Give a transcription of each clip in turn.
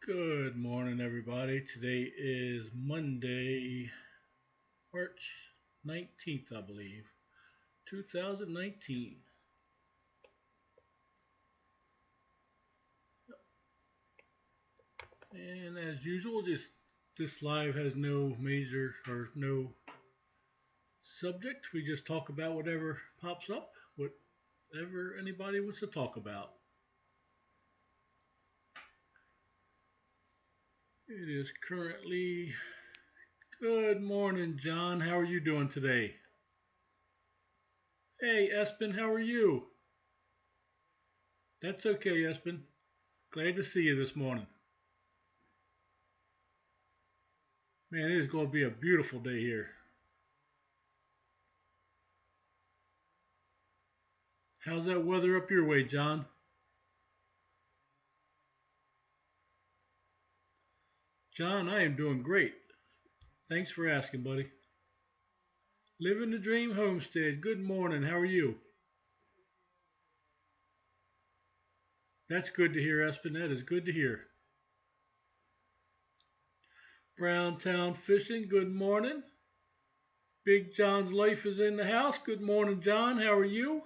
Good morning, everybody. Today is Monday, March 19th, I believe, 2019. And as usual, just this live has no major or no subject. We just talk about whatever pops up, whatever anybody wants to talk about. It is currently good morning, John. How are you doing today? Hey, Espen, how are you? That's okay, Espen. Glad to see you this morning. Man, it is going to be a beautiful day here. How's that weather up your way, John? John, I am doing great. Thanks for asking, buddy. Living the Dream Homestead. Good morning. How are you? That's good to hear, Espen. That is good to hear. Browntown Fishing. Good morning. Big John's Life is in the house. Good morning, John. How are you?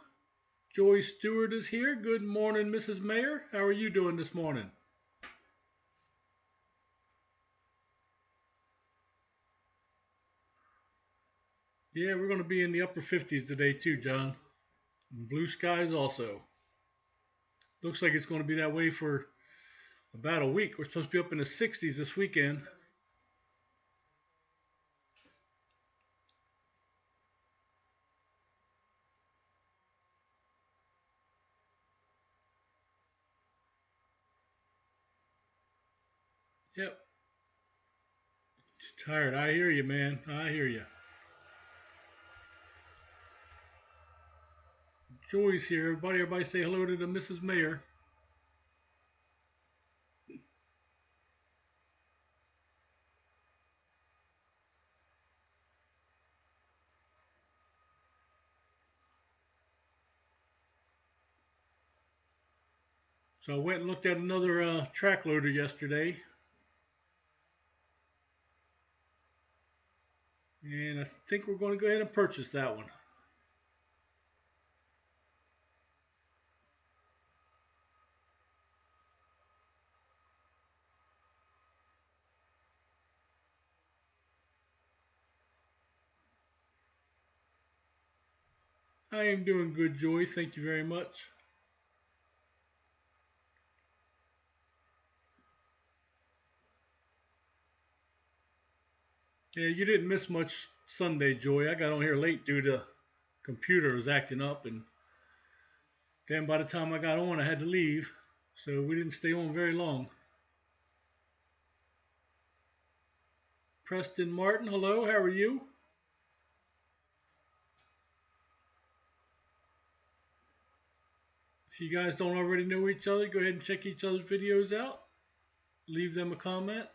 Joy Stewart is here. Good morning, Mrs. Mayor. How are you doing this morning? Yeah, we're going to be in the upper 50s today, too, John. And blue skies also. Looks like it's going to be that way for about a week. We're supposed to be up in the 60s this weekend. Yep. Tired. I hear you, man. I hear you. Joy's here. Everybody say hello to the Mrs. Mayor. So I went and looked at another track loader yesterday. And I think we're going to go ahead and purchase that one. I am doing good, Joy. Thank you very much. Yeah, you didn't miss much Sunday, Joy. I got on here late due to computer was acting up, and then by the time I got on, I had to leave. So we didn't stay on very long. Preston Martin, hello. How are you? If you guys don't already know each other, go ahead and check each other's videos out. Leave them a comment.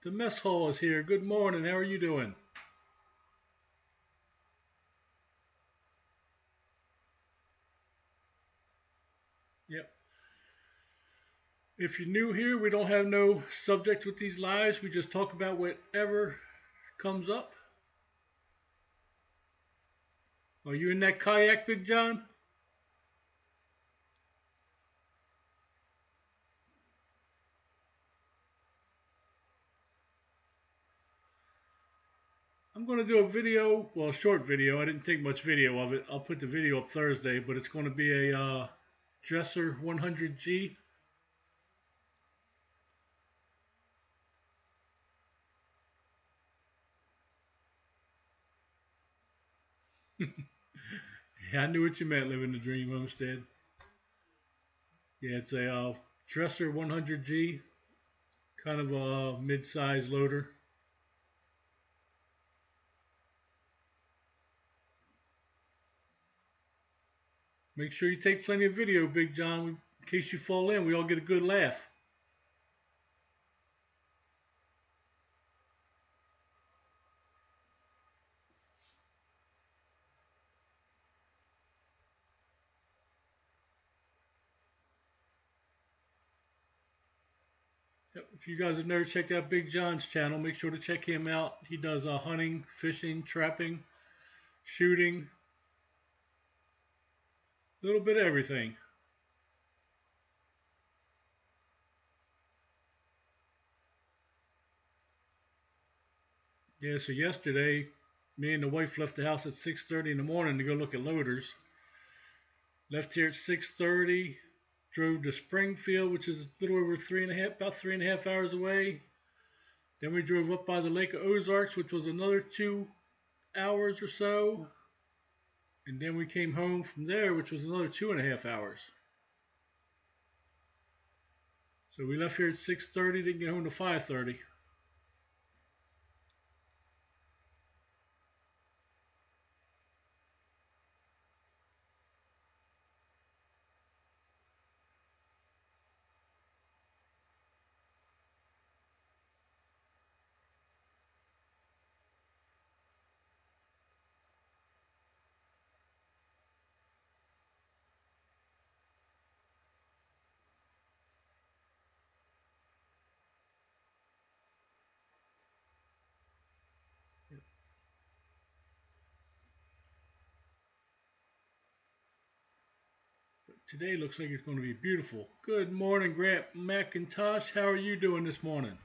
The mess hall is here. Good morning. How are you doing? Yep. If you're new here, we don't have no subject with these lives. We just talk about whatever comes up. Are you in that kayak, Big John? I'm going to do a video, well, a short video. I didn't take much video of it. I'll put the video up Thursday, but it's going to be a Dresser 100G. Yeah, I knew what you meant, living the dream homestead. Yeah, it's a Dresser 100G, kind of a mid-size loader. Make sure you take plenty of video, Big John, in case you fall in. We all get a good laugh. If you guys have never checked out Big John's channel, make sure to check him out. He does hunting, fishing, trapping, shooting, a little bit of everything. Yeah, so yesterday, me and the wife left the house at 6:30 in the morning to go look at loaders. Left here at 6:30, drove to Springfield, which is a little over about 3.5 hours away. Then we drove up by the Lake of Ozarks, which was another 2 hours or so. And then we came home from there, which was another 2.5 hours. So we left here at 6:30, didn't get home to 5:30. Today looks like it's going to be beautiful. Good morning, Grant McIntosh. How are you doing this morning?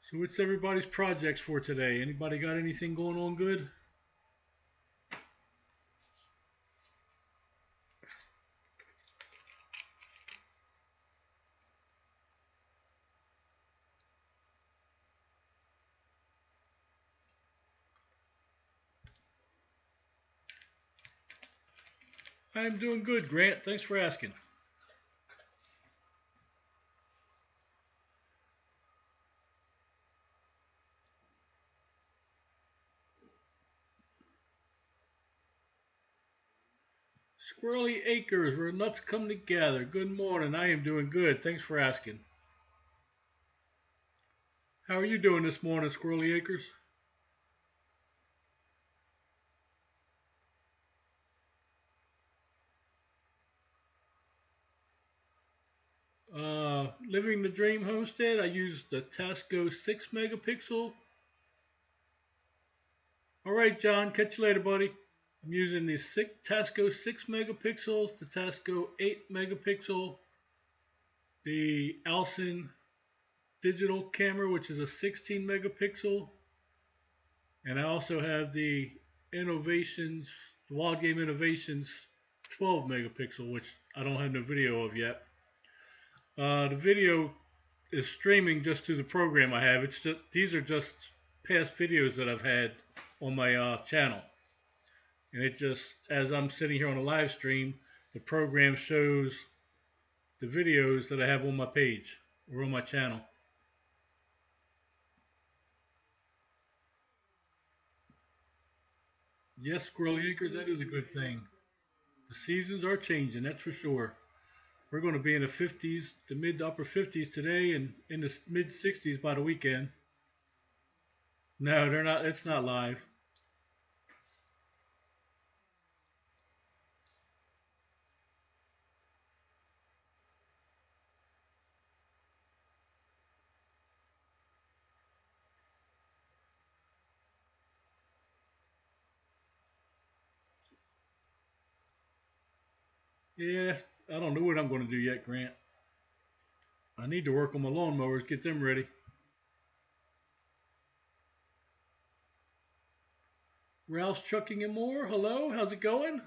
So what's everybody's projects for today? Anybody got anything going on good? I'm doing good, Grant. Thanks for asking. Squirrely Acres, where nuts come together. Good morning. I am doing good. Thanks for asking. How are you doing this morning, Squirrely Acres? Living the Dream Homestead, I use the Tasco 6 megapixel. All right, John, catch you later, buddy. I'm using the Tasco 6 megapixels, the Tasco 8 megapixel, the Alcyn digital camera, which is a 16 megapixel, and I also have the Innovations, the Wild Game Innovations 12 megapixel, which I don't have no video of yet. The video is streaming just to the program I have. It's just, these are just past videos that I've had on my channel. And it just, as I'm sitting here on a live stream, the program shows the videos that I have on my page or on my channel. Yes, Squirrel Acres, that is a good thing. The seasons are changing, that's for sure. We're going to be in the 50s, the mid to upper 50s today, and in the mid 60s by the weekend. No, they're not. It's not live. Yeah, I don't know what I'm going to do yet, Grant. I need to work on my lawnmowers, get them ready. Ralph's Trucking and More. Hello, how's it going?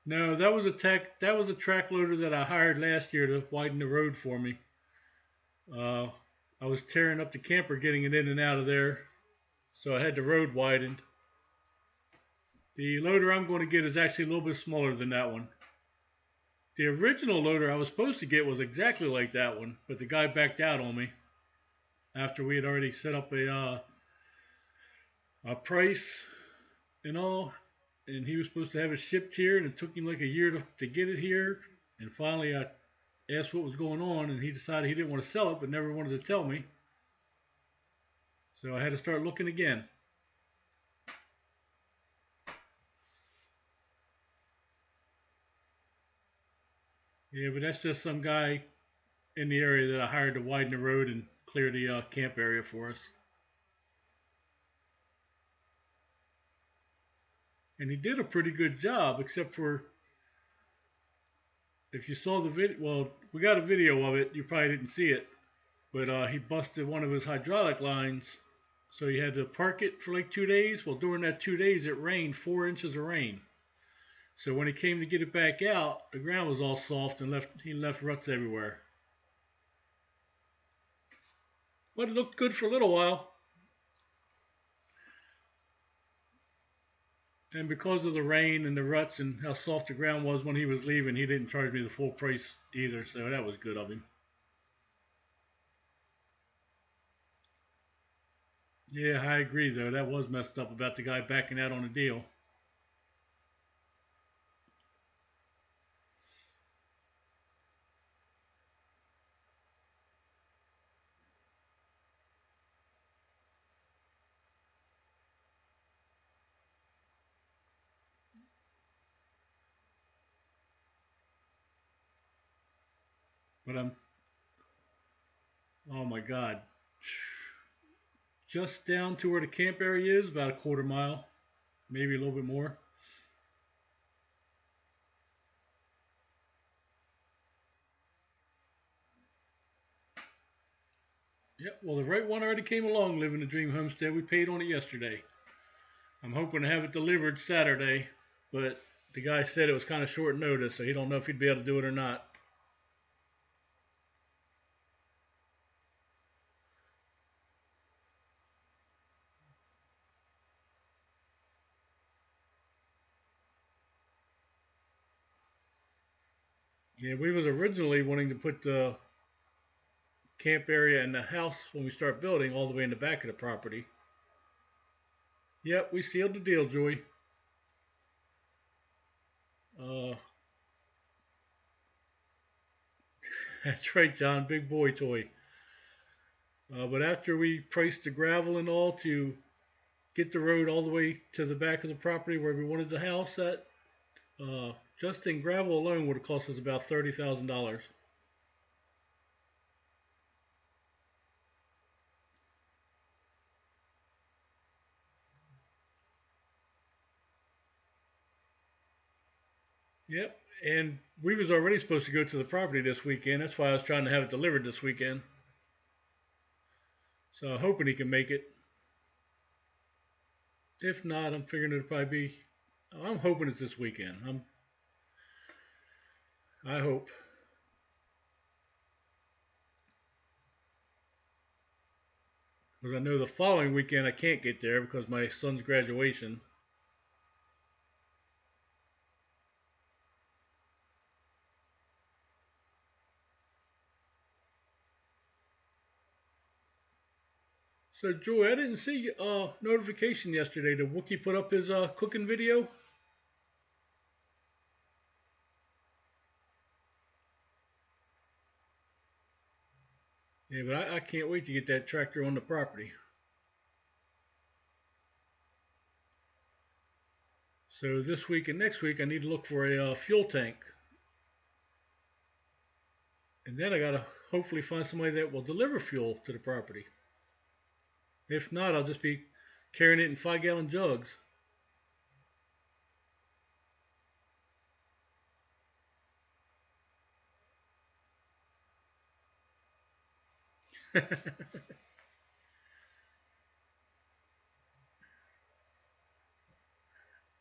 No, that was a track loader that I hired last year to widen the road for me. Uh, I was tearing up the camper getting it in and out of there, so I had the road widened. The loader I'm going to get is actually a little bit smaller than that one. The original loader I was supposed to get was exactly like that one, but the guy backed out on me after we had already set up a price and all. and he was supposed to have it shipped here, and it took him like a year to get it here. And finally, I asked what was going on, and he decided he didn't want to sell it, but never wanted to tell me. So I had to start looking again. Yeah, but that's just some guy in the area that I hired to widen the road and clear the camp area for us. And he did a pretty good job, except for if you saw the video. Well, we got a video of it. You probably didn't see it, but he busted one of his hydraulic lines, so he had to park it for like 2 days. Well, during that 2 days, it rained 4 inches of rain. So when he came to get it back out, the ground was all soft and he left ruts everywhere. But it looked good for a little while. And because of the rain and the ruts and how soft the ground was when he was leaving, he didn't charge me the full price either, so that was good of him. Yeah, I agree though. That was messed up about the guy backing out on the deal. But oh my God. Just down to where the camp area is, about a quarter mile, maybe a little bit more. Yep, well, the right one already came along living the dream homestead. We paid on it yesterday. I'm hoping to have it delivered Saturday, but the guy said it was kind of short notice, so he don't know if he'd be able to do it or not. Yeah, we was originally wanting to put the camp area and the house when we start building all the way in the back of the property. Yep, we sealed the deal, Joey. Uh, that's right, John, big boy toy. But after we priced the gravel and all to get the road all the way to the back of the property where we wanted the house at, just in gravel alone would have cost us about $30,000. Yep, and we was already supposed to go to the property this weekend. That's why I was trying to have it delivered this weekend. So I'm hoping he can make it. If not, I'm figuring it'll probably be. I'm hoping it's this weekend. I hope. Because I know the following weekend I can't get there because my son's graduation. So Joey, I didn't see notification yesterday. Did Wookie put up his cooking video? Yeah, but I can't wait to get that tractor on the property. So this week and next week I need to look for a fuel tank. And then I gotta hopefully find somebody that will deliver fuel to the property. If not, I'll just be carrying it in 5-gallon jugs.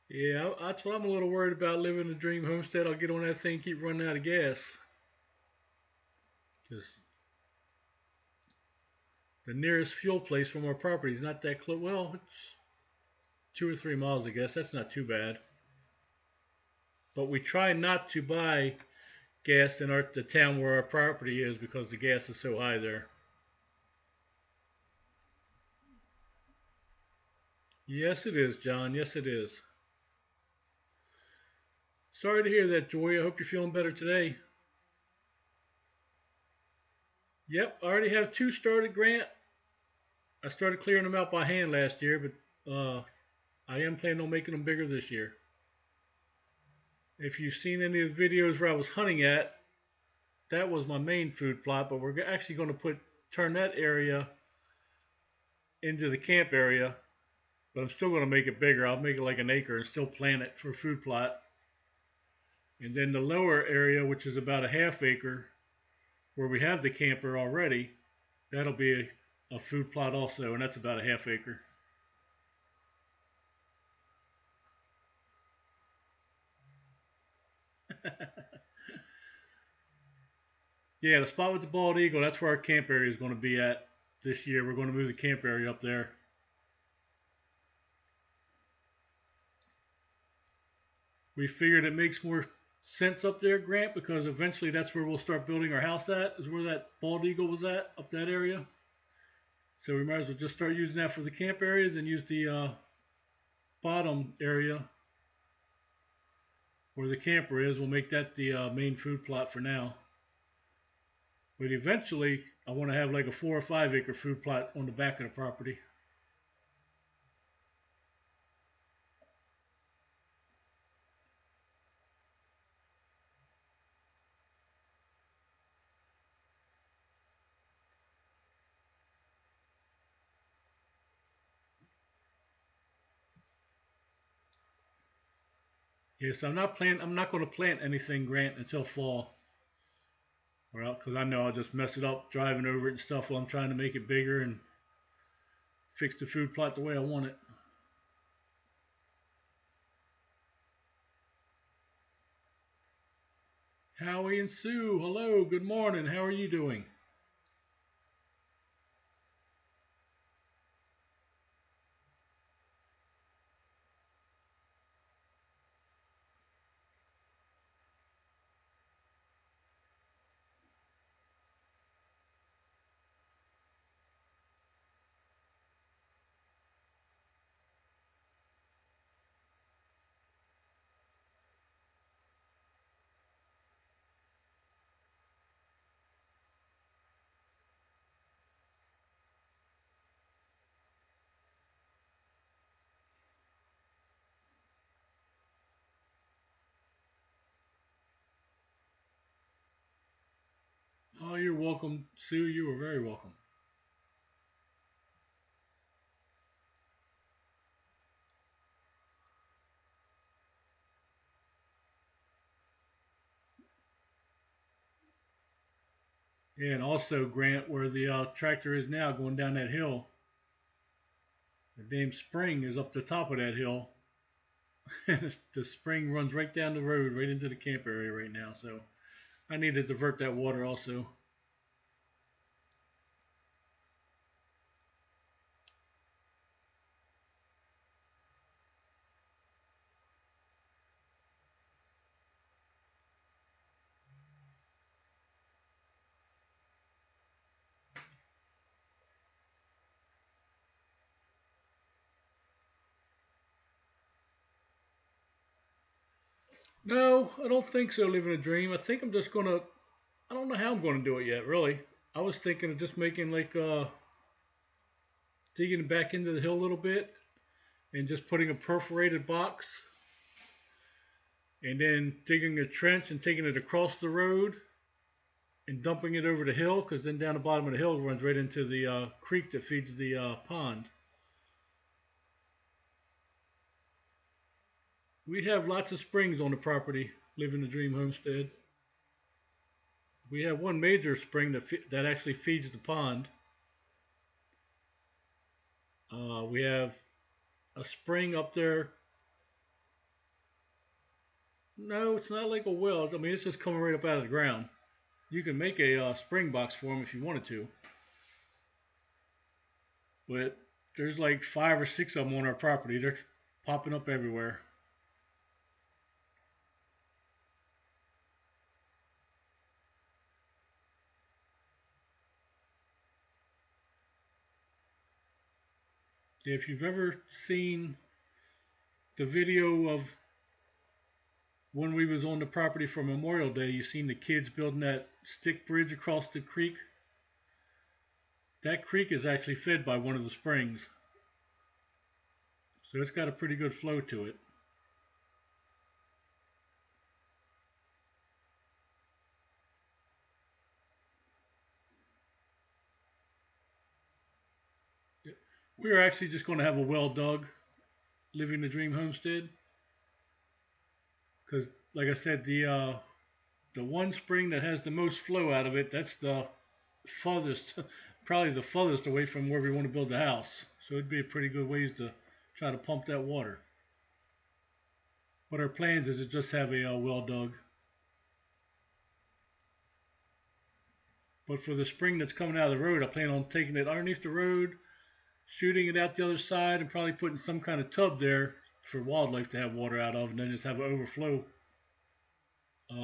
Yeah, that's what I'm a little worried about living the dream homestead. I'll get on that thing, keep running out of gas. Because the nearest fuel place from our property is not that close. Well, it's 2 or 3 miles, I guess. That's not too bad. But we try not to buy gas in the town where our property is because the gas is so high there. Yes, it is, John. Yes, it is. Sorry to hear that, Joy. I hope you're feeling better today. Yep, I already have two started, Grant. I started clearing them out by hand last year, but I am planning on making them bigger this year. If you've seen any of the videos where I was hunting at, that was my main food plot, but we're actually going to turn that area into the camp area, but I'm still going to make it bigger. I'll make it like an acre and still plant it for food plot. And then the lower area, which is about a half acre, where we have the camper already, that'll be a food plot also, and that's about a half acre. Yeah, the spot with the bald eagle, that's where our camp area is going to be at this year. We're going to move the camp area up there. We figured it makes more sense up there, Grant, because eventually that's where we'll start building our house at, is where that bald eagle was at, up that area. So we might as well just start using that for the camp area, then use the bottom area where the camper is. We'll make that the main food plot for now. But eventually, I want to have like a 4 or 5 acre food plot on the back of the property. Yes, I'm not going to plant anything, Grant, until fall. Well, because I know I'll just mess it up driving over it and stuff while I'm trying to make it bigger and fix the food plot the way I want it. Howie and Sue, hello, good morning. How are you doing? Oh, you're welcome, Sue. You are very welcome. Yeah, and also, Grant, where the tractor is now going down that hill, the damn spring is up the top of that hill. And the spring runs right down the road, right into the camp area right now. So I need to divert that water also. No, I don't think so. Living a dream. I think I'm just gonna. I don't know how I'm gonna do it yet. Really, I was thinking of just making like digging back into the hill a little bit and just putting a perforated box and then digging a trench and taking it across the road and dumping it over the hill, because then down the bottom of the hill runs right into the creek that feeds the pond. We have lots of springs on the property. Living the Dream Homestead. We have one major spring that actually feeds the pond. We have a spring up there. No, it's not like a well. I mean, it's just coming right up out of the ground. You can make a spring box for them if you wanted to, but there's like 5 or 6 of them on our property. They're popping up everywhere. If you've ever seen the video of when we was on the property for Memorial Day, you seen the kids building that stick bridge across the creek. That creek is actually fed by one of the springs, so it's got a pretty good flow to it. We are actually just going to have a well dug, living the dream homestead, because like I said, the one spring that has the most flow out of it, that's the farthest, probably the farthest away from where we want to build the house. So it'd be a pretty good ways to try to pump that water. But our plans is to just have a well dug. But for the spring that's coming out of the road, I plan on taking it underneath the road, shooting it out the other side, and probably putting some kind of tub there for wildlife to have water out of, and then just have an overflow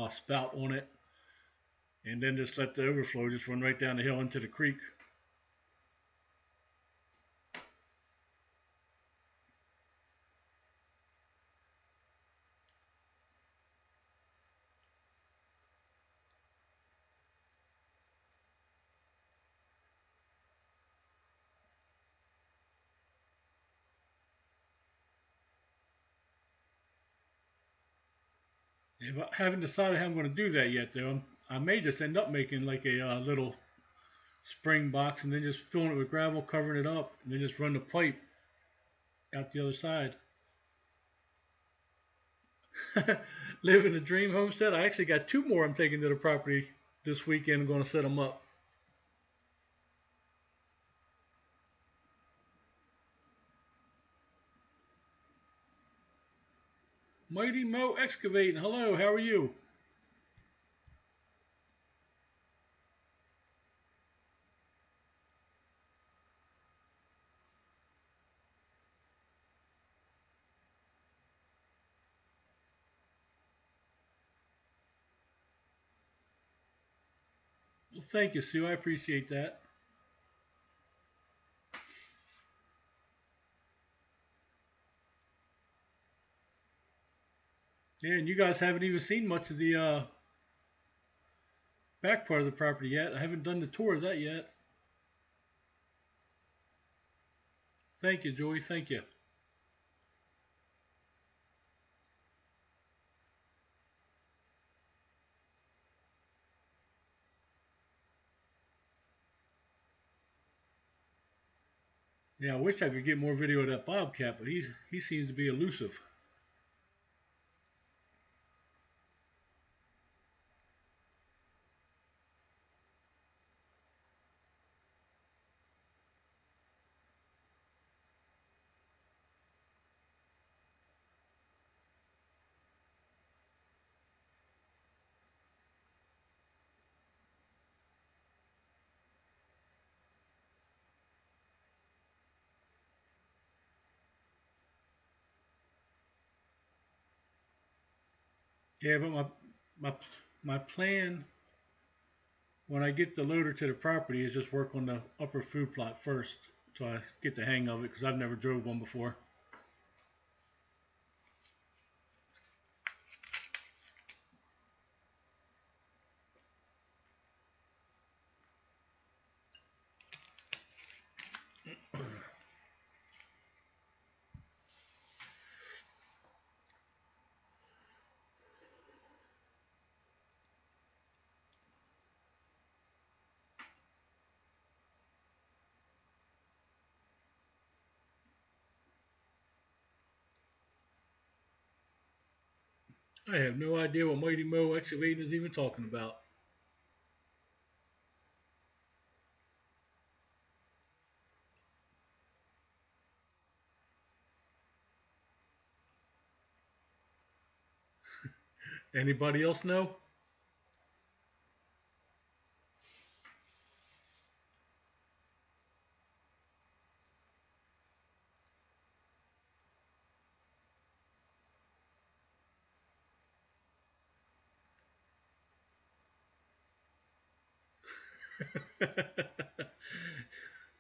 spout on it, and then just let the overflow just run right down the hill into the creek. If I haven't decided how I'm going to do that yet, though. I may just end up making like a little spring box and then just filling it with gravel, covering it up, and then just run the pipe out the other side. Living a dream homestead. I actually got two more I'm taking to the property this weekend. I'm going to set them up. Mighty Mo Excavating. Hello, how are you? Well, thank you, Sue. I appreciate that. Yeah, and you guys haven't even seen much of the back part of the property yet. I haven't done the tour of that yet. Thank you, Joey. Thank you. Yeah, I wish I could get more video of that bobcat, but he seems to be elusive. Yeah, but my my plan when I get the loader to the property is just work on the upper food plot first, so I get the hang of it because I've never drove one before. I have no idea what Mighty Mo Excavating is even talking about. Anybody else know?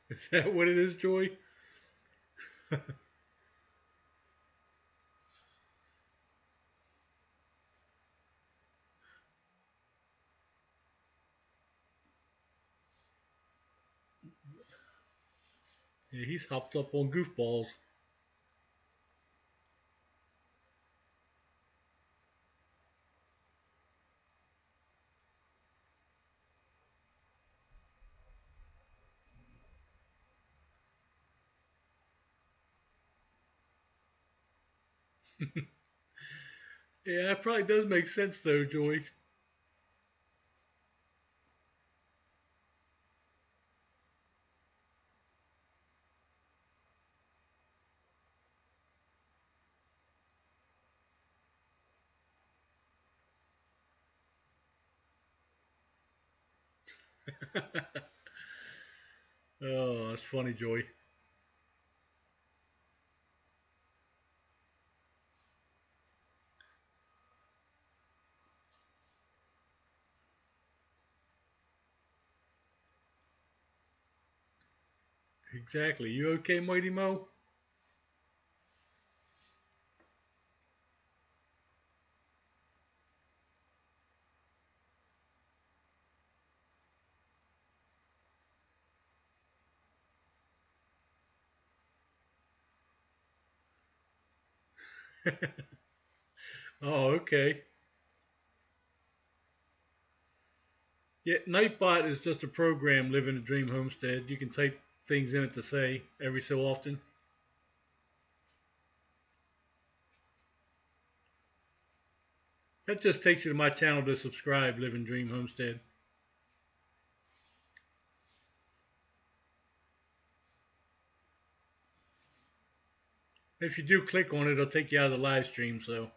Is that what it is, Joy? Yeah, he's hopped up on goofballs. Yeah, that probably does make sense though, Joy. Oh, that's funny, Joy. Exactly. You okay, Mighty Mo? Oh, okay. Yeah, Nightbot is just a program living a dream homestead. You can type things in it to say every so often. That just takes you to my channel to subscribe, Living Dream Homestead. If you do click on it, it'll take you out of the live stream. So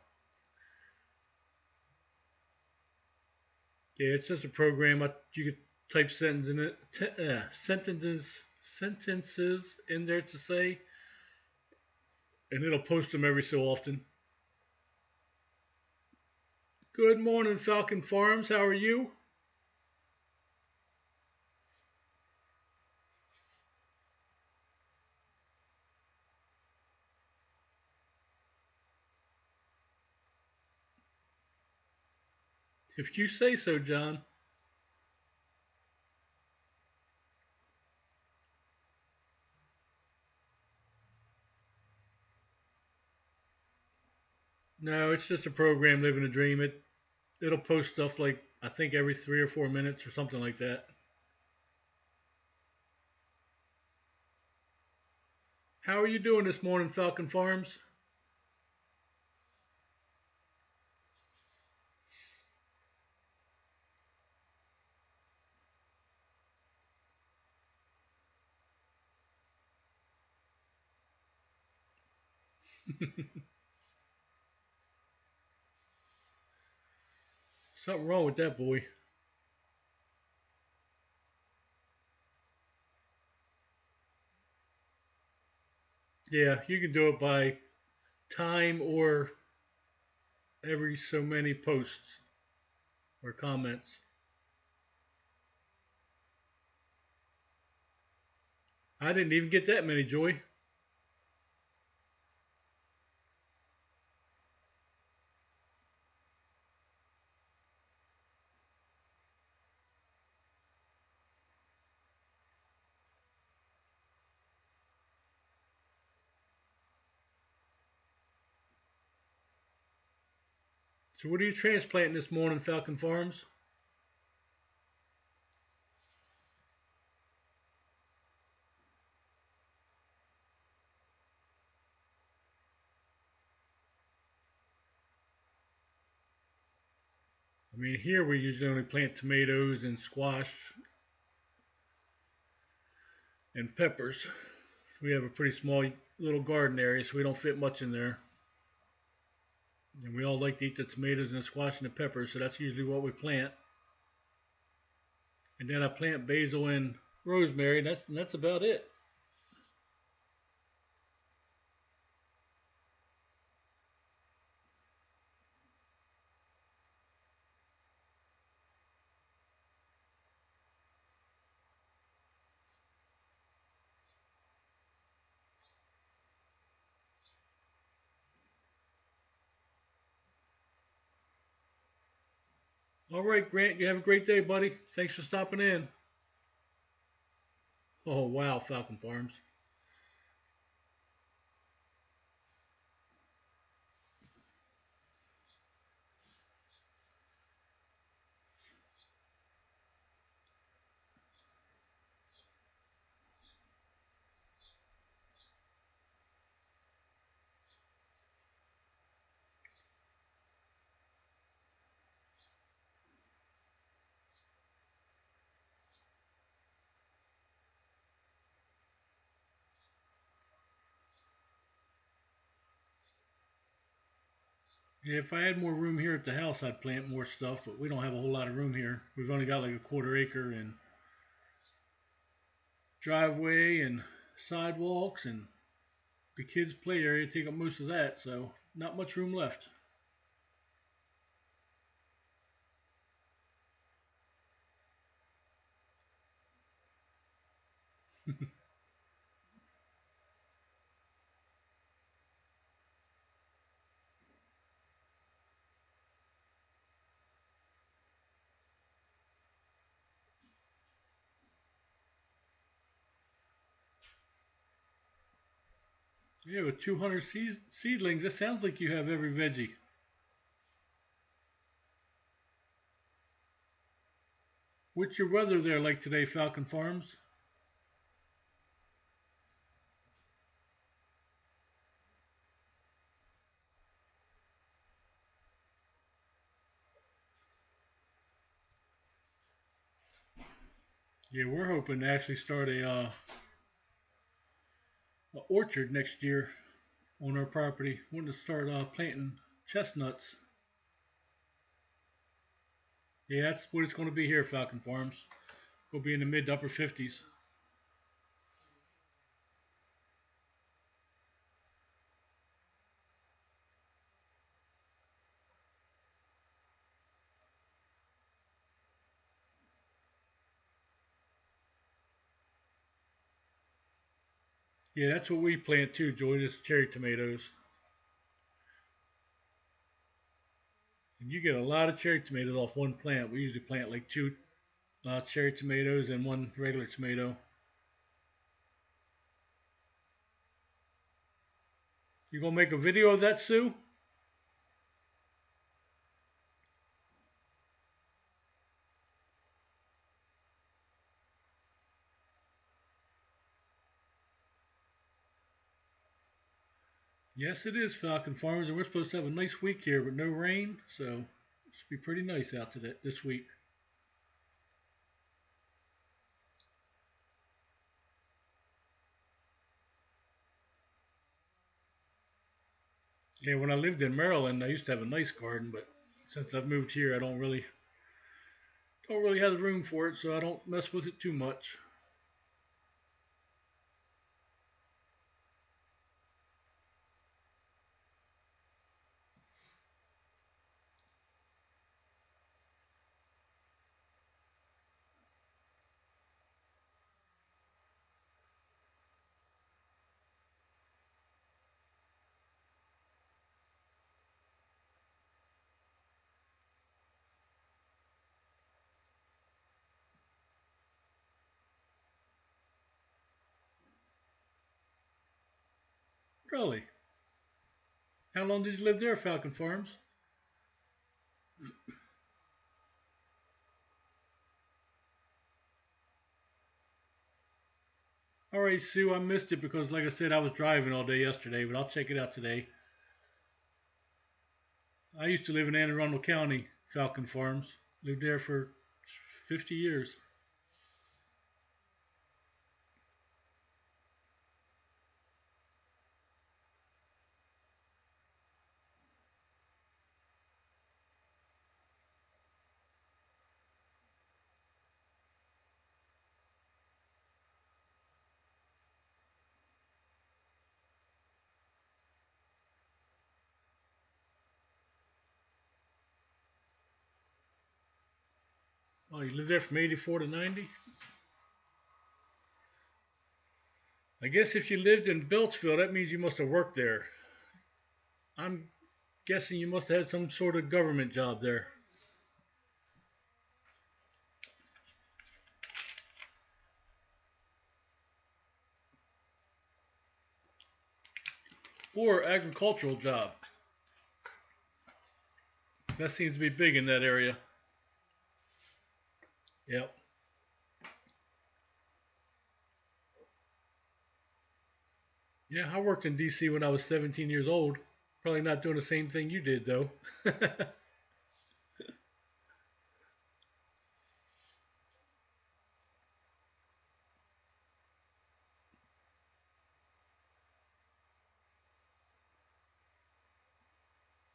yeah, it's just a program. You could type sentences in it, sentences in there to say, and it'll post them every so often. Good morning, Falcon Farms. How are you? If you say so, John. No, it's just a program living a dream. It'll post stuff like I think every 3 or 4 minutes or something like that. How are you doing this morning, Falcon Farms? Something wrong with that boy. Yeah, you can do it by time or every so many posts or comments. I didn't even get that many, Joy. So what are you transplanting this morning, Falcon Farms? I mean, here we usually only plant tomatoes and squash and peppers. We have a pretty small little garden area, so we don't fit much in there. And we all like to eat the tomatoes and the squash and the peppers, so that's usually what we plant. And then I plant basil and rosemary. That's about it. All right, Grant, you have a great day, buddy. Thanks for stopping in. Oh wow, Falcon Farms. Yeah, if I had more room here at the house, I'd plant more stuff, but we don't have a whole lot of room here. We've only got like a quarter acre and driveway and sidewalks, and the kids' play area take up most of that, so not much room left. Yeah, with 200 seedlings, it sounds like you have every veggie. What's your weather there like today, Falcon Farms? Yeah, we're hoping to actually start a orchard next year on our property. Wanting to start planting chestnuts. Yeah, that's what it's going to be here, Falcon Farms. We'll be in the mid to upper 50s. Yeah, that's what we plant too, Joy. Just cherry tomatoes, and you get a lot of cherry tomatoes off one plant. We usually plant like two cherry tomatoes and one regular tomato. You gonna make a video of that, Sue? Yes, it is, Falcon Farmers, and we're supposed to have a nice week here with no rain, so it should be pretty nice out today this week. Yeah, when I lived in Maryland, I used to have a nice garden, but since I've moved here, I don't really have the room for it, so I don't mess with it too much. Really? How long did you live there, Falcon Farms? All right, Sue, I missed it because, like I said, I was driving all day yesterday, but I'll check it out today. I used to live in Anne Arundel County, Falcon Farms. Lived there for 50 years. Oh, you lived there from 84 to 90? I guess if you lived in Beltsville, that means you must have worked there. I'm guessing you must have had some sort of government job there. Or agricultural job. That seems to be big in that area. Yep. Yeah, I worked in DC when I was 17 years old. Probably not doing the same thing you did, though.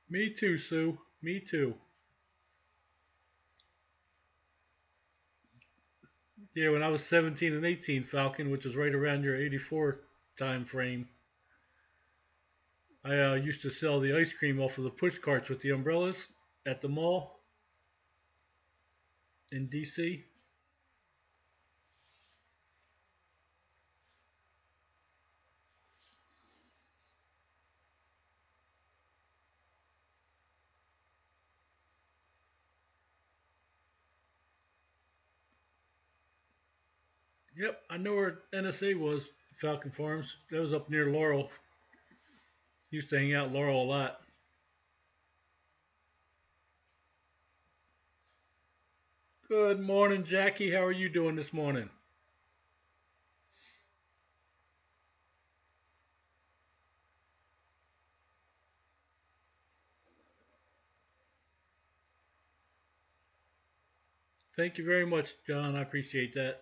Me too, Sue. Me too. Yeah, when I was 17 and 18, Falcon, which is right around your 84 time frame, I used to sell the ice cream off of the push carts with the umbrellas at the mall in DC. Yep, I know where NSA was, Falcon Farms. That was up near Laurel. Used to hang out Laurel a lot. Good morning, Jackie. How are you doing this morning? Thank you very much, John. I appreciate that.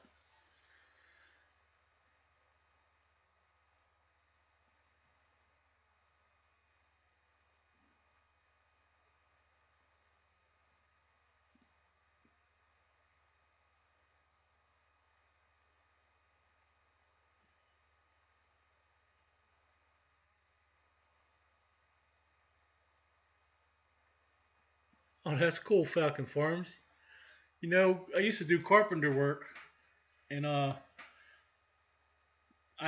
Oh, that's cool, Falcon Farms. You know, I used to do carpenter work, and I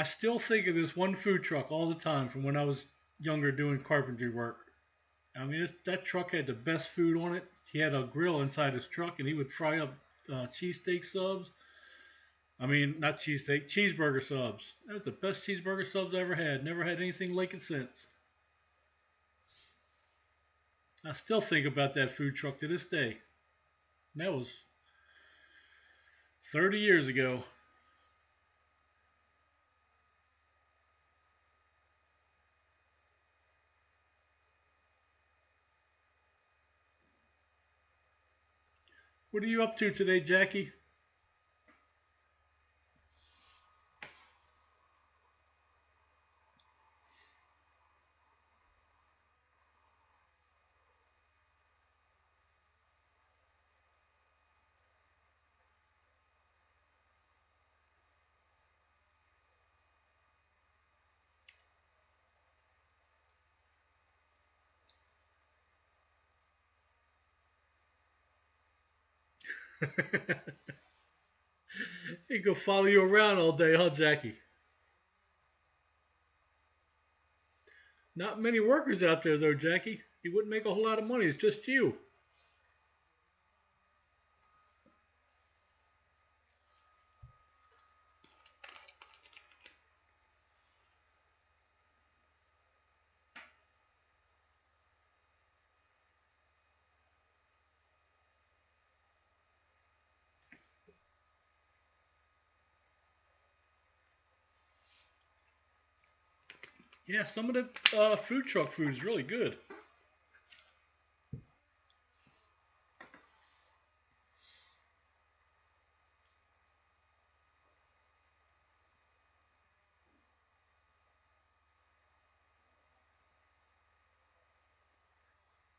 still think of this one food truck all the time from when I was younger doing carpentry work. I mean, that truck had the best food on it. He had a grill inside his truck, and he would fry up cheesesteak subs. I mean, not cheesesteak, cheeseburger subs. That was the best cheeseburger subs I ever had. Never had anything like it since. I still think about that food truck to this day. And that was 30 years ago. What are you up to today, Jackie? He go follow you around all day, huh, Jackie? Not many workers out there, though, Jackie. You wouldn't make a whole lot of money. It's just you. Yeah, some of the food truck food is really good.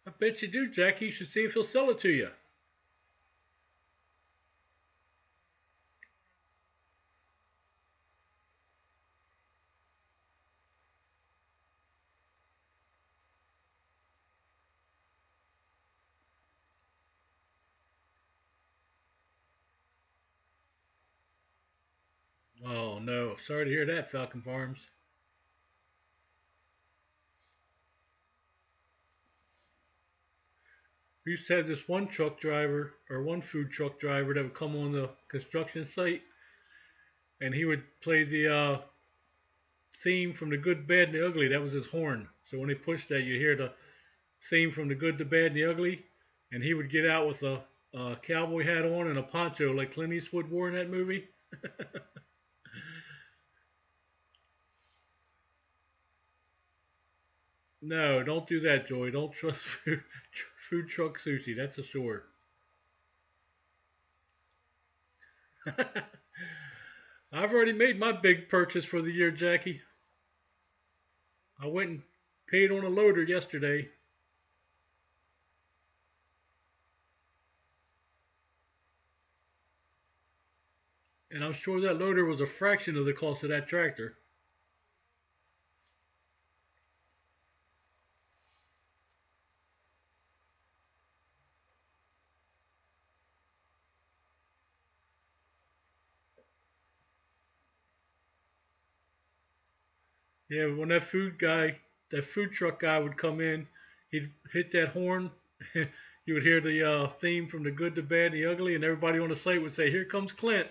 I bet you do, Jackie. You should see if he'll sell it to you. Oh no, sorry to hear that, Falcon Farms. We used to have this one truck driver or one food truck driver that would come on the construction site, and he would play the theme from the Good, Bad, and the Ugly. That was his horn. So when he pushed that, you hear the theme from the Good, the Bad, and the Ugly, and he would get out with a cowboy hat on and a poncho like Clint Eastwood wore in that movie. No, don't do that, Joy. Don't trust food truck sushi. That's a sure. I've already made my big purchase for the year, Jackie. I went and paid on a loader yesterday. And I'm sure that loader was a fraction of the cost of that tractor. Yeah, when that food truck guy would come in, he'd hit that horn. You would hear the theme from The Good, the Bad, and the Ugly, and everybody on the site would say, "Here comes Clint."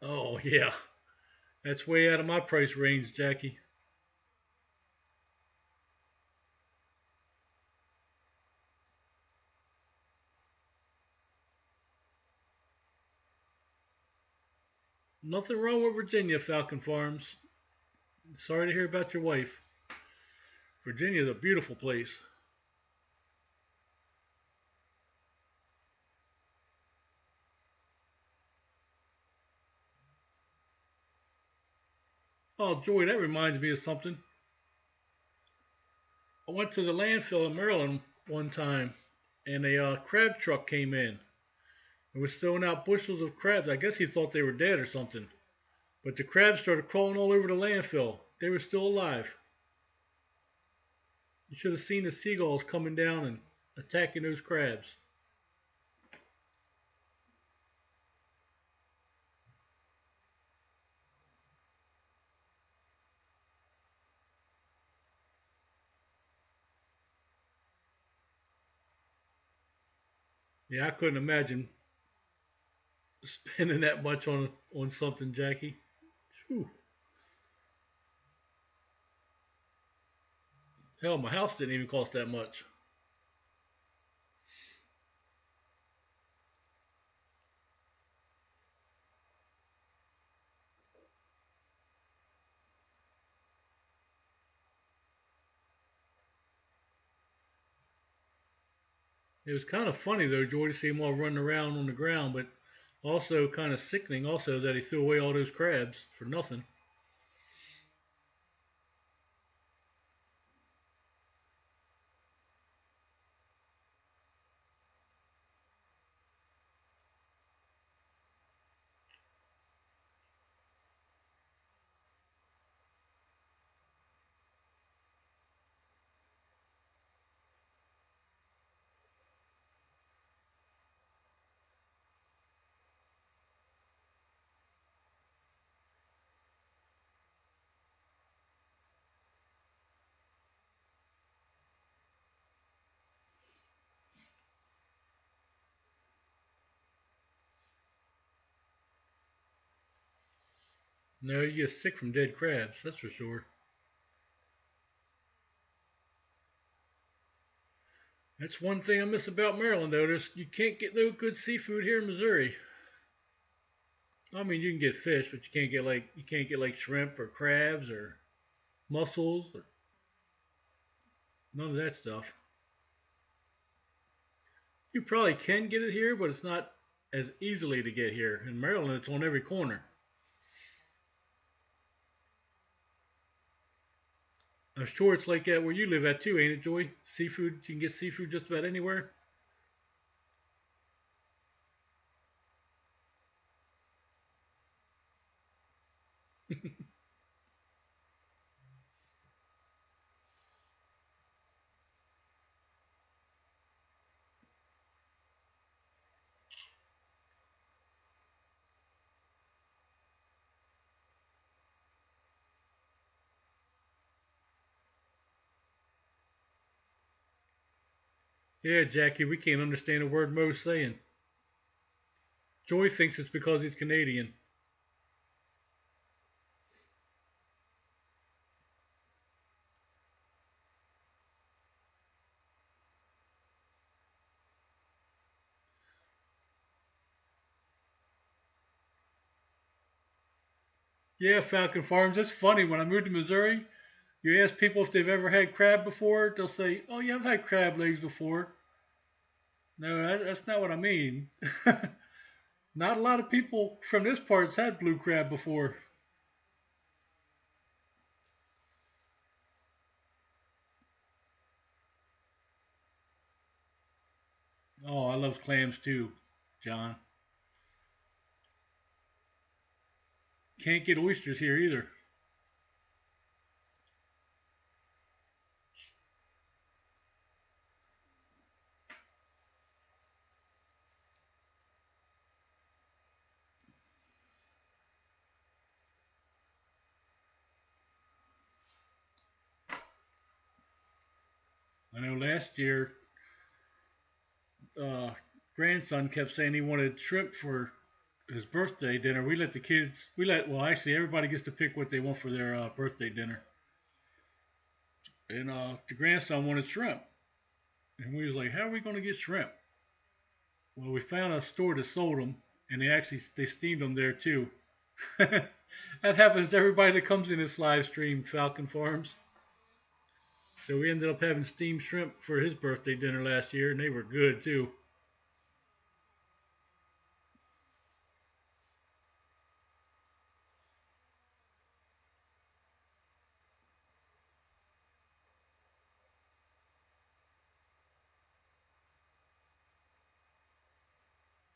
Oh yeah, that's way out of my price range, Jackie. Nothing wrong with Virginia, Falcon Farms. Sorry to hear about your wife. Virginia's a beautiful place. Oh, Joy, that reminds me of something. I went to the landfill in Maryland one time, and a crab truck came in and was throwing out bushels of crabs. I guess he thought they were dead or something. But the crabs started crawling all over the landfill. They were still alive. You should have seen the seagulls coming down and attacking those crabs. Yeah, I couldn't imagine spending that much on something, Jackie. Whew. Hell, my house didn't even cost that much. It was kind of funny though, Joy, to see them all running around on the ground, but also kind of sickening also that he threw away all those crabs for nothing. No, you get sick from dead crabs, that's for sure. That's one thing I miss about Maryland though. You can't get no good seafood here in Missouri. I mean, you can get fish, but you can't get like shrimp or crabs or mussels or none of that stuff. You probably can get it here, but it's not as easily to get here. In Maryland, it's on every corner. I'm sure it's like that where you live at too, ain't it, Joy? Seafood, you can get seafood just about anywhere. Yeah, Jackie, we can't understand a word Mo's saying. Joy thinks it's because he's Canadian. Yeah, Falcon Farms. It's funny. When I moved to Missouri, you ask people if they've ever had crab before, they'll say, "Oh yeah, I've had crab legs before." No, that's not what I mean. Not a lot of people from this part's had blue crab before. Oh, I love clams too, John. Can't get oysters here either. I know last year, uh, grandson kept saying he wanted shrimp for his birthday dinner. We let the kids, well, actually, everybody gets to pick what they want for their birthday dinner. And the grandson wanted shrimp. And we was like, how are we going to get shrimp? Well, we found a store that sold them, and they steamed them there too. That happens to everybody that comes in this live stream, Falcon Farms. So we ended up having steamed shrimp for his birthday dinner last year, and they were good too.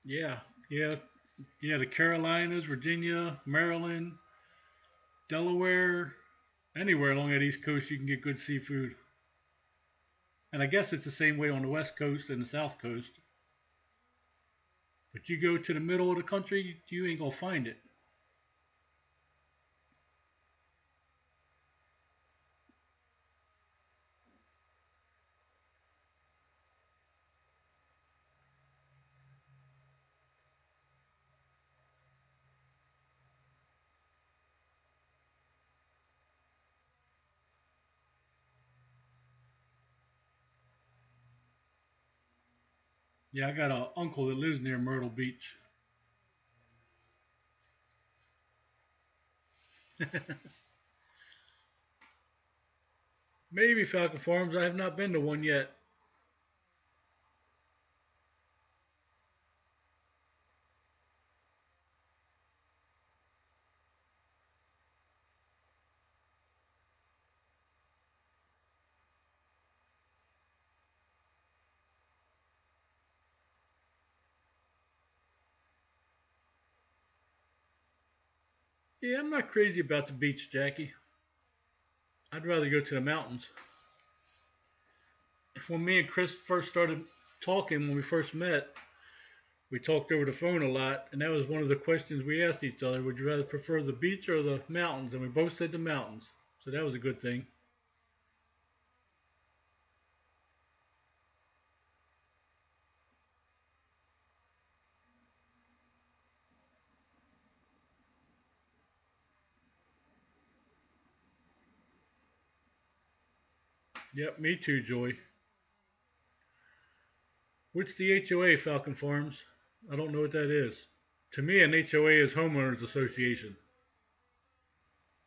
Yeah, yeah, yeah. The Carolinas, Virginia, Maryland, Delaware, anywhere along that East Coast, you can get good seafood. And I guess it's the same way on the West Coast and the South Coast. But you go to the middle of the country, you ain't gonna find it. Yeah, I got an uncle that lives near Myrtle Beach. Maybe Falcon Farms. I have not been to one yet. Yeah, I'm not crazy about the beach, Jackie. I'd rather go to the mountains. When me and Chris first started talking, when we first met, we talked over the phone a lot, and that was one of the questions we asked each other. Would you rather prefer the beach or the mountains? And we both said the mountains. So that was a good thing. Yep, me too, Joy. What's the HOA, Falcon Farms? I don't know what that is. To me, an HOA is homeowners association.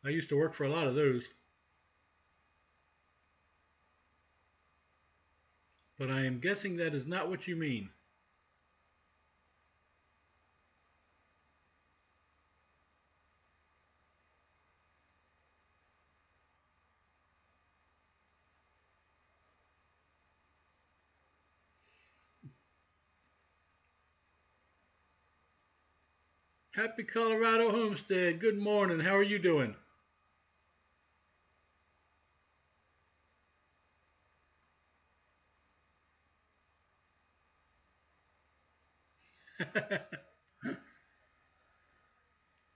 I used to work for a lot of those, but I am guessing that is not what you mean. Happy Colorado Homestead. Good morning. How are you doing?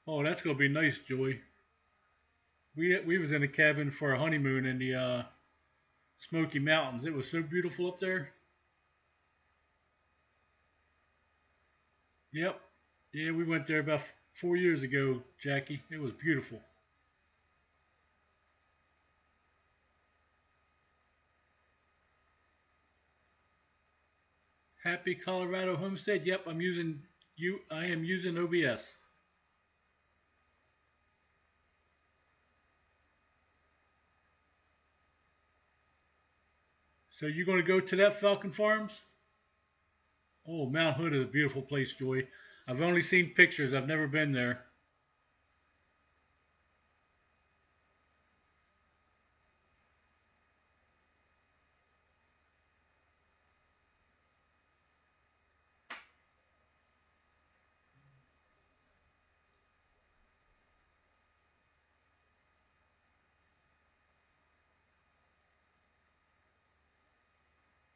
Oh, that's gonna be nice, Joy. We was in a cabin for a honeymoon in the Smoky Mountains. It was so beautiful up there. Yep. Yeah, we went there about 4 years ago, Jackie. It was beautiful. Happy Colorado Homestead. Yep, I am using OBS. So you going to go to that Falcon Farms? Oh, Mount Hood is a beautiful place, Joy. I've only seen pictures. I've never been there.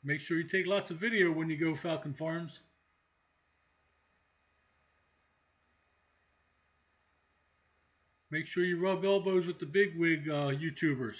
Make sure you take lots of video when you go Falcon Farms. Make sure you rub elbows with the bigwig YouTubers.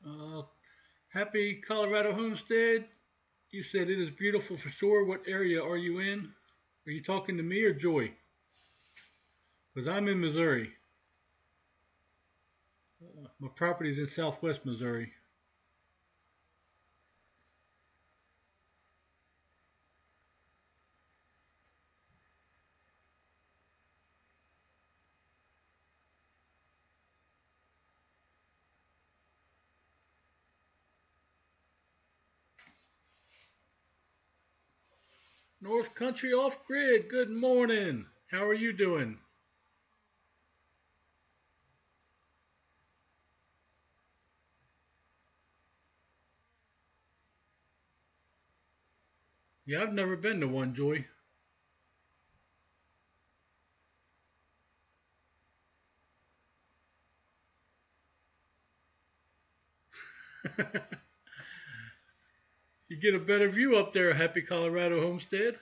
Uh, Happy Colorado Homestead. You said it is beautiful for sure. What area are you in? Are you talking to me or Joy? Because I'm in Missouri. My property is in southwest Missouri. North Country Off Grid, good morning. How are you doing? Yeah, I've never been to one, Joy. You get a better view up there, Happy Colorado Homestead.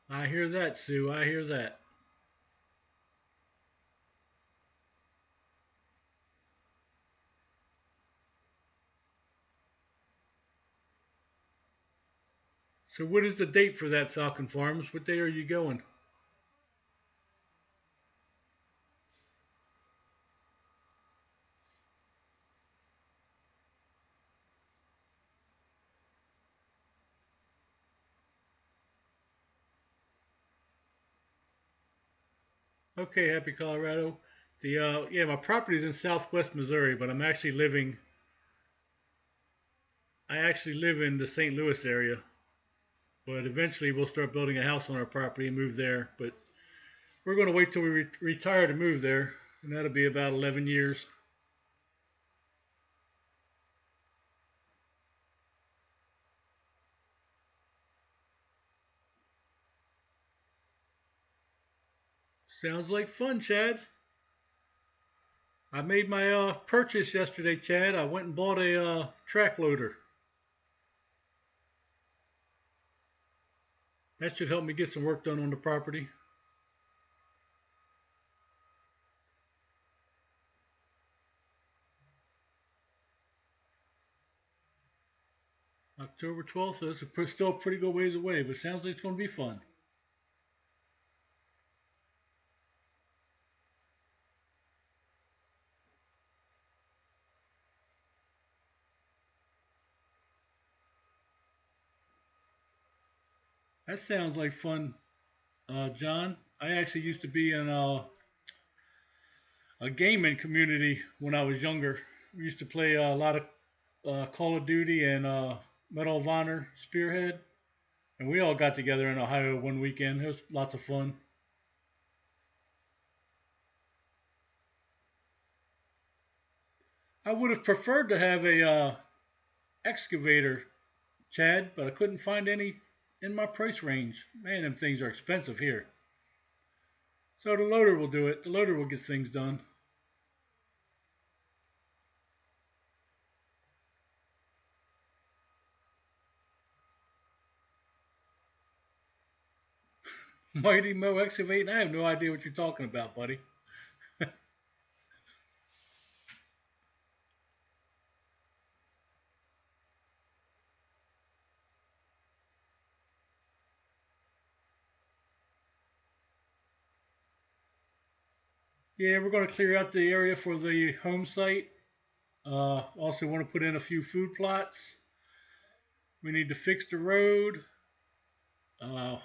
I hear that, Sue. I hear that. So, what is the date for that Falcon Farms? What day are you going? Okay, Happy Colorado. The yeah, my property is in Southwest Missouri, but I actually live in the St. Louis area. But eventually, we'll start building a house on our property and move there. But we're going to wait till we retire to move there, and that'll be about 11 years. Sounds like fun, Chad. I made my purchase yesterday, Chad. I went and bought a track loader. That should help me get some work done on the property. October 12th, so it's still a pretty good ways away, but sounds like it's going to be fun. That sounds like fun, John. I actually used to be in a gaming community when I was younger. We used to play a lot of Call of Duty and Medal of Honor Spearhead, and we all got together in Ohio one weekend. It was lots of fun. I would have preferred to have a excavator, Chad, but I couldn't find any in my price range. Man, them things are expensive here. So the loader will do it. The loader will get things done. Mighty Mo Excavating? I have no idea what you're talking about, buddy. Yeah, we're going to clear out the area for the home site. Also want to put in a few food plots. We need to fix the road.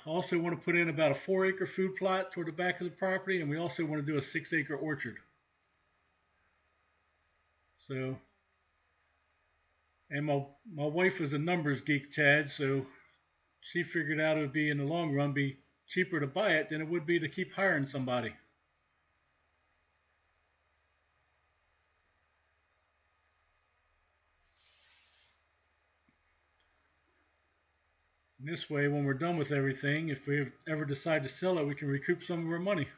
Also want to put in about a 4-acre food plot toward the back of the property, and we also want to do a 6-acre orchard. So, and my wife is a numbers geek, Chad, so she figured out it would be in the long run be cheaper to buy it than it would be to keep hiring somebody. And this way, when we're done with everything, if we ever decide to sell it, we can recoup some of our money.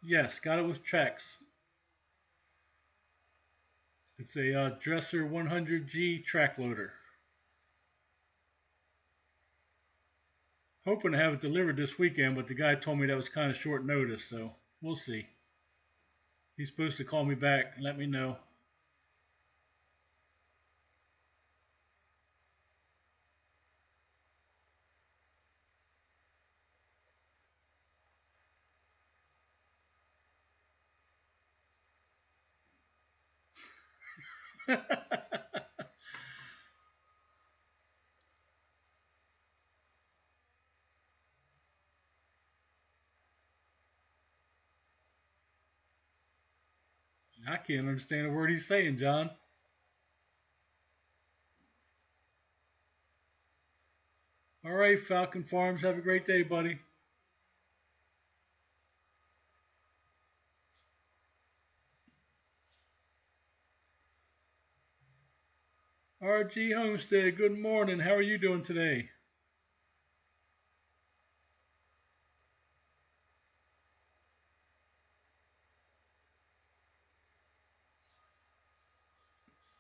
Yes, got it with Trex. It's a Dresser 100G track loader. Hoping to have it delivered this weekend, but the guy told me that was kind of short notice, so we'll see. He's supposed to call me back and let me know. I can't understand a word he's saying, John. All right, Falcon Farms, have a great day, buddy. RG Homestead, good morning. How are you doing today?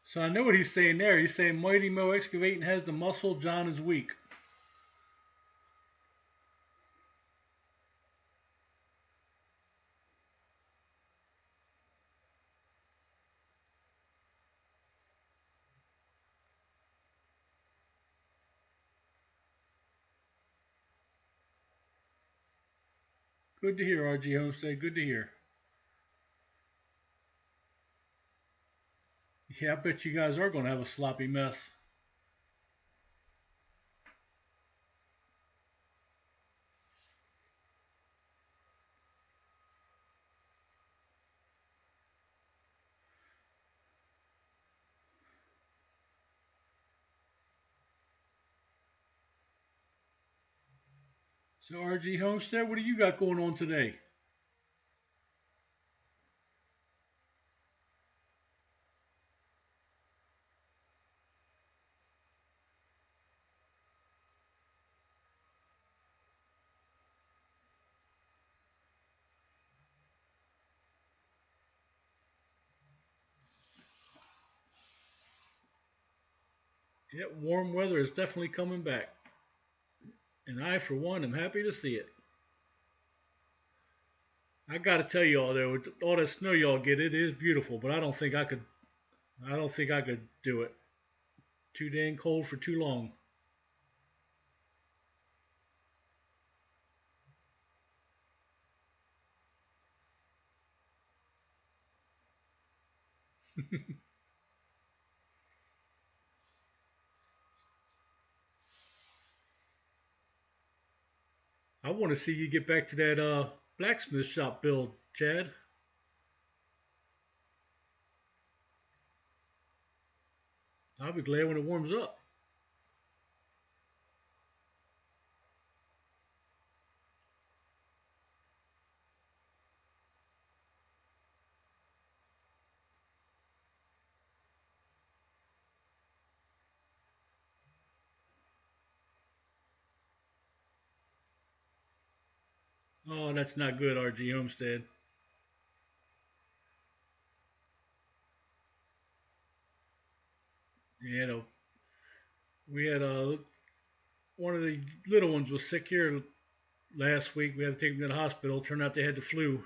So I know what he's saying there. He's saying Mighty Mo Excavating has the muscle, John is weak. Good to hear, RG Homestead. Good to hear. Yeah, I bet you guys are going to have a sloppy mess. So, RG Homestead, what do you got going on today? Yep, warm weather is definitely coming back. And I, for one, am happy to see it. I gotta tell y'all though, all that snow y'all get, it is beautiful, but I don't think I could. I don't think I could do it. Too dang cold for too long. I want to see you get back to that blacksmith shop build, Chad. I'll be glad when it warms up. Oh, that's not good, RG Homestead. You know, we had one of the little ones was sick here last week. We had to take him to the hospital. Turned out they had the flu.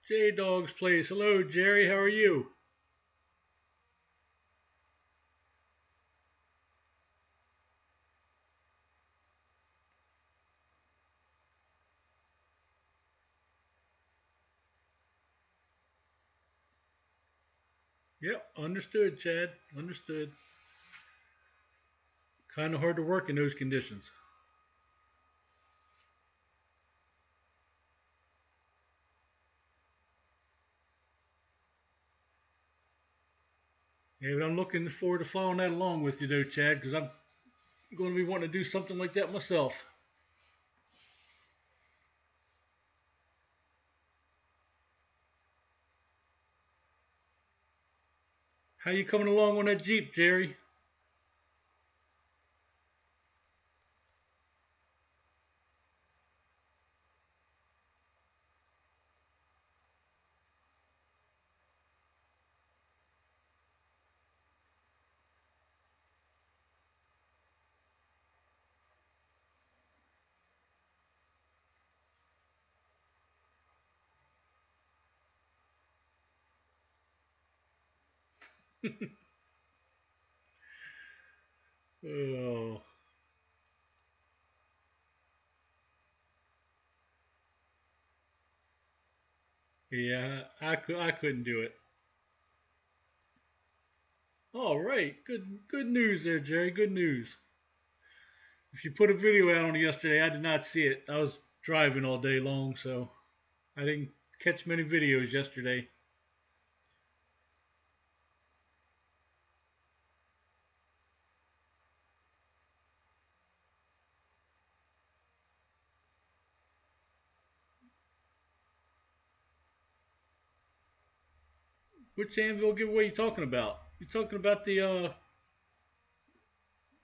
J Dog's Place. Hello, Jerry. How are you? Yep, understood, Chad. Understood. Kind of hard to work in those conditions. Yeah, but I'm looking forward to following that along with you, though, Chad, because I'm going to be wanting to do something like that myself. How you coming along on that Jeep, Jerry? Oh, yeah, I couldn't do it. All right, good news there, Jerry. Good news. If you put a video out on it yesterday, I did not see it. I was driving all day long, so I didn't catch many videos yesterday. Which anvil giveaway you talking about? You talking about the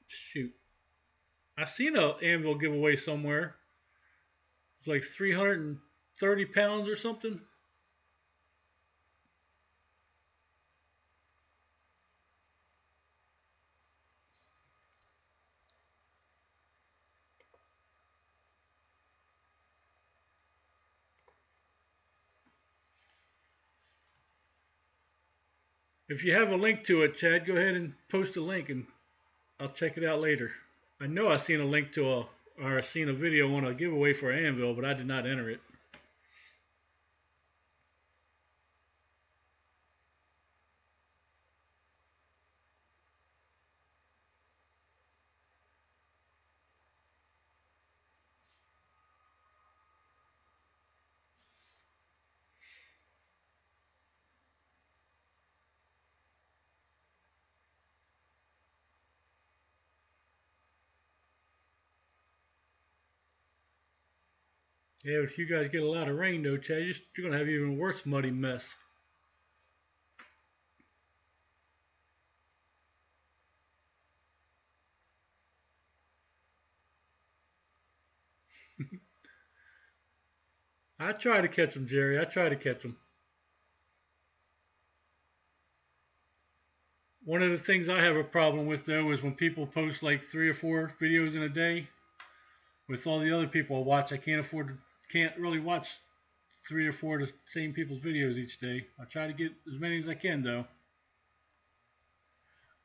shoot? I seen a anvil giveaway somewhere. It's like 330 pounds or something. If you have a link to it, Chad, go ahead and post a link, and I'll check it out later. I know I seen a link to a or I seen a video on a giveaway for an anvil, but I did not enter it. Yeah, if you guys get a lot of rain though, Chad, you're gonna have even worse muddy mess. I try to catch them, Jerry. I try to catch them. One of the things I have a problem with though is when people post like 3 or 4 videos in a day. With all the other people I watch, I can't really watch 3 or 4 of the same people's videos each day. I try to get as many as I can though.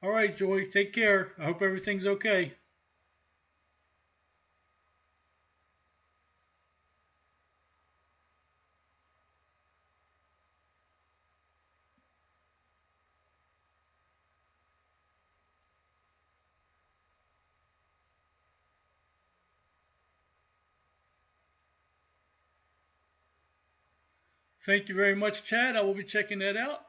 All right, Joy, take care. I hope everything's okay. Thank you very much, Chad. I will be checking that out.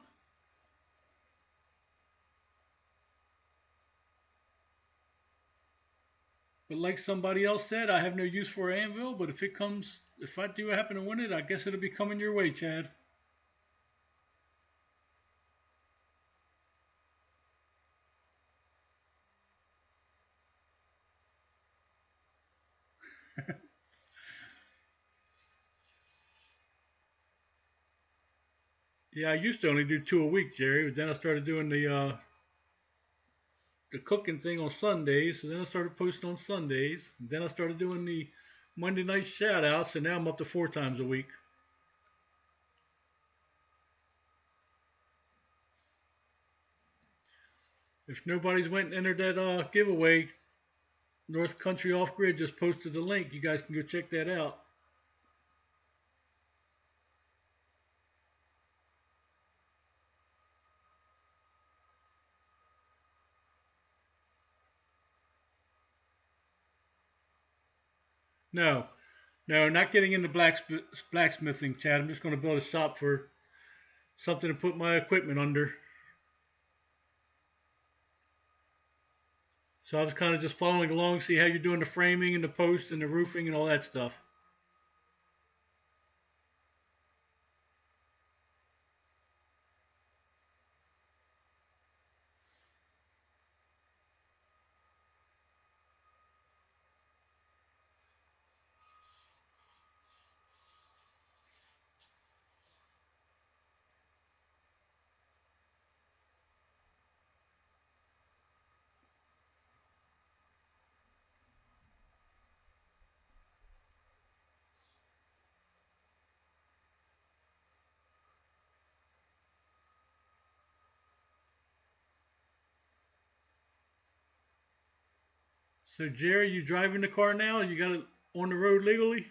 But like somebody else said, I have no use for an anvil. But if I do happen to win it, I guess it'll be coming your way, Chad. Yeah, I used to only do 2 a week, Jerry. But then I started doing the cooking thing on Sundays. So then I started posting on Sundays. And then I started doing the Monday night shout outs. And now I'm up to 4 times a week. If nobody's went and entered that giveaway, North Country Off Grid just posted the link. You guys can go check that out. No, no, not getting into blacksmithing, Chad. I'm just going to build a shop for something to put my equipment under. So I was kind of just following along, see how you're doing the framing and the posts and the roofing and all that stuff. So Jerry, you driving the car now? You got it on the road legally?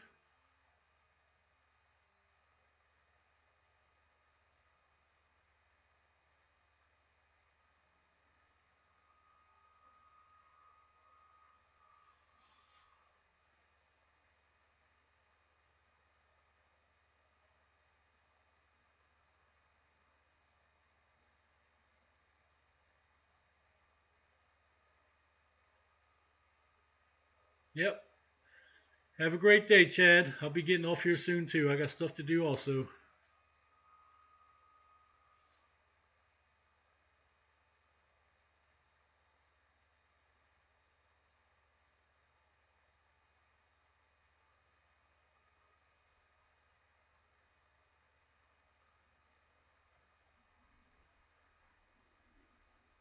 Yep. Have a great day, Chad. I'll be getting off here soon too. I got stuff to do also.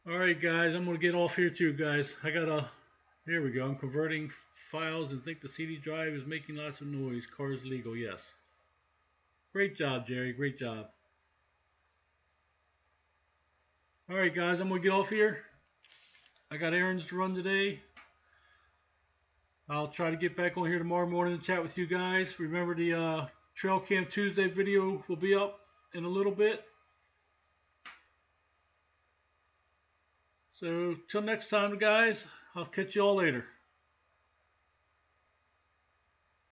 All right, guys, I'm gonna get off here too, guys. Here we go. I'm converting files and think the CD drive is making lots of noise. Car is legal, yes. Great job, Jerry. Great job. All right, guys, I'm gonna get off here. I got errands to run today. I'll try to get back on here tomorrow morning and chat with you guys. Remember the Trail Cam Tuesday video will be up in a little bit. So till next time, guys, I'll catch you all later.